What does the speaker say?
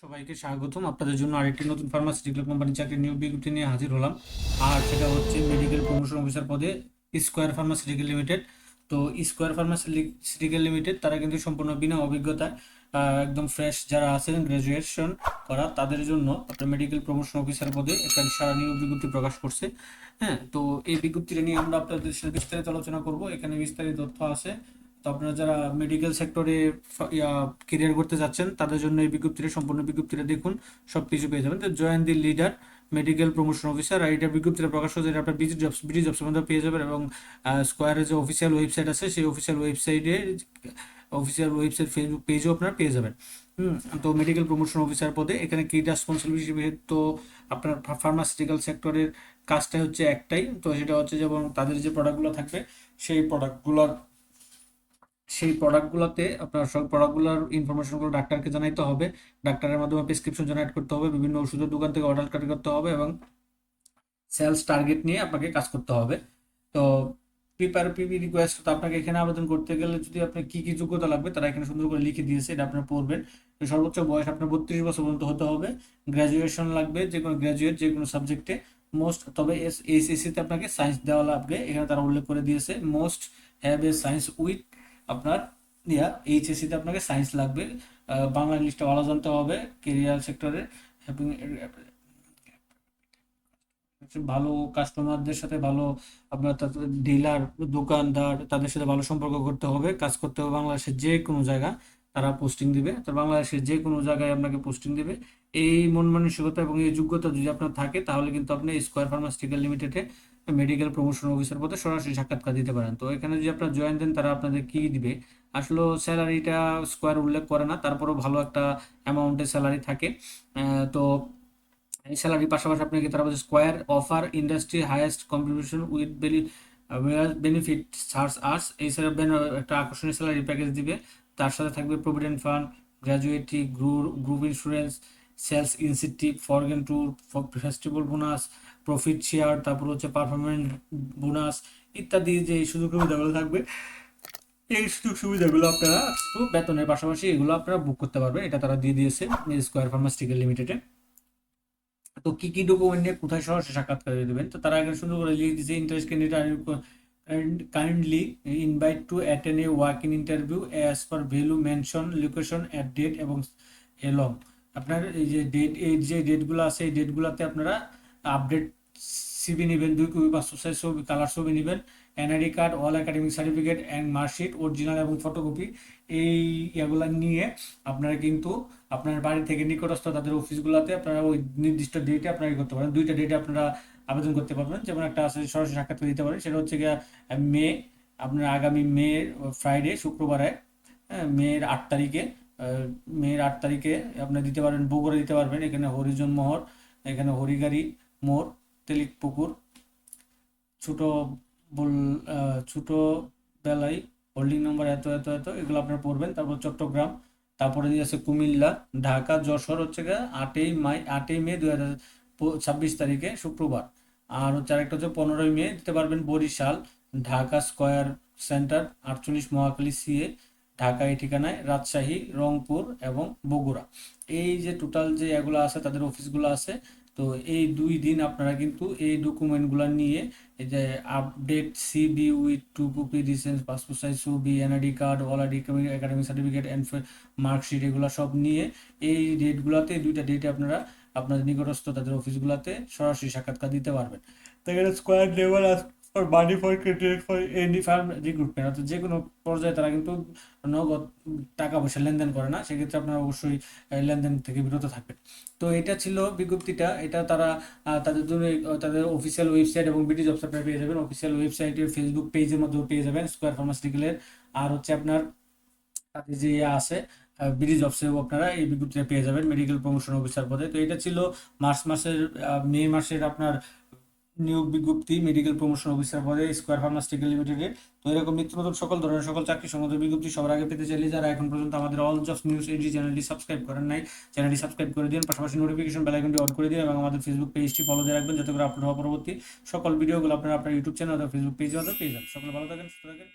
সবাইকে স্বাগতম। আপনাদের জন্য আরেকটি নতুন ফার্মাসিউটিক্যাল কোম্পানি চাকরির নিয়োগ বিজ্ঞপ্তি নিয়ে হাজির হলাম। আর সেটা হচ্ছে মেডিকেল প্রমোশন অফিসার পদে স্কোয়ার ফার্মাসিউটিক্যাল লিমিটেড। তো স্কোয়ার ফার্মাসিউটিক্যাল লিমিটেড তারা কিন্তু সম্পূর্ণ বিনা অভিজ্ঞতায় একদম ফ্রেশ যারা আছেন গ্র্যাজুয়েশন করা তাদের জন্য আপনার মেডিকেল প্রমোশন অফিসার পদে একটা সারা নিয়োগ বিজ্ঞপ্তি প্রকাশ করছে। হ্যাঁ, তো এই বিজ্ঞপ্তিটা নিয়ে আমরা আপনাদের সাথে বিস্তারিত আলোচনা করব। এখানে বিস্তারিত তথ্য আছে। তো আপনারা যারা মেডিকেল সেক্টরে কেরিয়ার করতে যাচ্ছেন তাদের জন্য এই বিজ্ঞপ্তিটা সম্পূর্ণ বিজ্ঞপ্তিটা দেখুন, সব কিছু পেয়ে যাবেন। তো join the leader medical promotion officer, আর এটা বিজ্ঞপ্তিটা প্রকাশ হচ্ছে, এটা আপনার বিডি জবসের মধ্যে পেয়ে যাবেন। এবং স্কোয়ারের যে অফিসিয়াল ওয়েবসাইট আছে সেই অফিসিয়াল ওয়েবসাইট ফেসবুক পেজও আপনারা পেয়ে যাবেন। তো মেডিকেল প্রমোশন অফিসার পদে এখানে কি রেসপন্সিবিলিটি, তো আপনার ফার্মাসিউটিক্যাল সেক্টরের কাজটাই হচ্ছে একটাই। তো সেটা হচ্ছে যেমন তাদের যে প্রোডাক্টগুলো থাকবে সেই প্রোডাক্টগুলোর সেই প্রোডাক্টগুলোতে আপনার সব প্রোডাক্টগুলোর ইনফরমেশনগুলো ডাক্তারকে জানাইতে হবে। ডাক্তারের মাধ্যমে প্রেসক্রিপশন জেনারেট করতে হবে, বিভিন্ন ওষুধের দোকান থেকে অর্ডার কালেক্ট করতে হবে এবং সেলস টার্গেট নিয়ে আপনাকে কাজ করতে হবে। তো পিপি রিকোয়েস্ট, তো আপনাকে এখানে আবেদন করতে গেলে যদি আপনার কি কি যোগ্যতা লাগবে তারা এখানে সুন্দর করে লিখে দিয়েছে, এটা আপনার পড়বেন। তো সর্বোচ্চ বয়স আপনার 32 বছর পর্যন্ত হতে হবে। গ্র্যাজুয়েশন লাগবে, যে কোনো গ্র্যাজুয়েট যে কোনো সাবজেক্টে মোস্ট, তবে এইচএসসিতে আপনাকে সায়েন্স দেওয়া লাগবে, এখানে তারা উল্লেখ করে দিয়েছে most have a science with আপনার এইচএসসিতে আপনাকে সায়েন্স লাগবে। বাংলা ইংলিশটা ভালো জানতে হবে কেরিয়ার সেক্টরে। ভালো কাস্টমারদের সাথে ভালো, আপনার তাদের ডিলার দোকানদার তাদের সাথে ভালো সম্পর্ক করতে হবে, কাজ করতে হবে। বাংলাদেশের যে কোনো জায়গা তারা পোস্টিং দিবে, তো বাংলাদেশের যে কোনো জায়গায় আপনাকে পোস্টিং দিবে। এই মন মানসিকতা এবং এই যোগ্যতা যদি আপনার থাকে তাহলে কিন্তু আপনি স্কোয়ার ফার্মাসিউটিক্যাল লিমিটেডে মেডিকেল প্রমোশন অফিসার পদে সরাসরি সাক্ষাৎকার দিতে পারেন। তো এখানে যদি আপনার জয়েন দেন তারা আপনাদের কি দিবে, আসলে স্যালারিটা স্কোয়ার উল্লেখ করে না, তারপরেও ভালো একটা অ্যামাউন্টের স্যালারি থাকে। তো এই স্যালারির পাশাপাশি আপনাকে তারা বলছে square offer industry highest contribution with benefit search arts, এই স্যার একটা আকর্ষণীয় স্যালারি প্যাকেজ দিবে। তার সাথে থাকবে provident fund, gratuity, group insurance, sales incentive, foreign tour, festival bonus, profit share, তারপর হচ্ছে পারফরমেন্স বোনাস ইত্যাদি যে এই সুযোগ সুবিধাগুলো থাকবে, এই সুযোগ সুবিধাগুলো আপনারা একটু বেতনের পাশাপাশি এগুলো আপনারা বুক করতে পারবেন, এটা তারা দিয়ে দিয়েছে স্কোয়ার ফার্মাসিউটিক্যাল লিমিটেডে। তো কি কি ডকুমেন্ট নিয়ে কোথায় সরাসরি সাক্ষাৎকার দেবেন, তো তারা আগে সুন্দর করে লিখে দিয়েছে interest candidate kindly invite to attend a walk in interview as per value mention location at date এবং এলং। আপনার এই যে ডেট, এই যে ডেটগুলো আছে এই ডেটগুলোতে আপনারা আপডেট সিভি নেবেন, 2 কপি পাসপোর্ট সাইজ ছবি, কালার ছবি নেবেন, NID card, all academic certificate and marksheet original এবং ফটোকপি। এই এগুলো নিয়ে আপনারা কিন্তু আপনার বাড়ি থেকে নিকটস্থ তাদের অফিসগুলোতে আপনারা ওই নির্দিষ্ট ডেটে আপনারা করতে পারেন। দুইটা ডেটে আপনারা আবেদন করতে পারবেন, যেমন একটা আছে সরাসরি সাক্ষাৎকার দিতে পারেন, সেটা হচ্ছে গিয়ে মে, আপনার আগামী মে ফ্রাইডে শুক্রবারে, হ্যাঁ, মে-এর 8 তারিখে, মে-এর 8 তারিখে আপনার দিতে পারবেন, বগুড়া দিতে পারবেন। এখানে হরিজন মোহর, এখানে হরিগাড়ি মোড়, তেলিক পুকুর, ছোট বল ছোট বেলায় হোল্ডিং নম্বর এত এত এত, এগুলো আপনারা পড়বেন। তারপর চট্টগ্রাম, তারপরে দিয়ে আছে কুমিল্লা, ঢাকা, যশোর হচ্ছে গিয়ে 8ই মে 2026 তারিখে শুক্রবার। আর হচ্ছে আরেকটা হচ্ছে 15ই মে দিতে পারবেন Barishal, Dhaka square centre 48 Mohakhali CA, Dhaka এই ঠিকানায়, রাজশাহী, রংপুর এবং বগুড়া। এই যে টোটাল যে এগুলো আছে তাদের অফিসগুলো আছে। তো এই 2 দিন আপনারা কিন্তু এই ডকুমেন্টগুলো নিয়ে, এই যে update CV with 2 copy recent passport size ছবি, NID card, all academic certificate and marksheet, এগুলো সব নিয়ে এই ডেটগুলোতে, দুইটা ডেটে আপনারা আপনাদের নিকটস্থ তাদের অফিসগুলোতে সরাসরি সাক্ষাৎকার দিতে পারবেন। তো এখানে square level for money for credit for any farm recruitment, অর্থাৎ যে কোনো পর্যায়ে তারা কিন্তু নগদ টাকা পয়সা লেনদেন করে না, সেক্ষেত্রে আপনারা অবশ্যই লেনদেন থেকে বিরত থাকবেন। তো এটা ছিল বিজ্ঞপ্তিটা, এটা তারা তাদের জন্য তাদের অফিসিয়াল ওয়েবসাইট এবং বিডি জবস আপনারা পেয়ে যাবেন, অফিসিয়াল ওয়েবসাইটের ফেসবুক পেজের মধ্যেও পেয়ে যাবেন স্কোয়ার ফার্মাসিউটিক্যালের। আর হচ্ছে আপনার তাদের যে ইয়ে আছে বিডি জবসেও আপনারা এই বিজ্ঞপ্তিটা পেয়ে যাবেন মেডিকেল প্রমোশন অফিসার পদে। তো এটা ছিল মে মাসের আপনার নিয়োগ বিজ্ঞপ্তি মেডিকেল প্রমোশন অফিসার পদে স্কোয়ার ফার্মাসিউটিক্যাল লিমিটেডের। তো এরকম নিত্য নতুন সকল ধরনের সকল চাকরি সম্বন্ধে বিজ্ঞপ্তি সবার আগে পেতে চাইলে যারা এখন পর্যন্ত আমাদের অল জবস নিউজ এইচডি চ্যানেলটি সাবস্ক্রাইব করেন নাই, চ্যানেলটি সাবস্ক্রাইব করে দিন, পাশাপাশি নোটিফিকেশন বেল আইকনটি অন করে দিন এবং আমাদের ফেসবুক পেজটি ফলো দিয়ে রাখবেন, যাতে করে আপলোড হওয়া পরবর্তী সকল ভিডিওগুলো আপনারা আপনার ইউটিউব চ্যানেল অথবা ফেসবুক পেজে পেয়ে যান। সকলে ভালো থাকেন, সুস্থ থাকেন।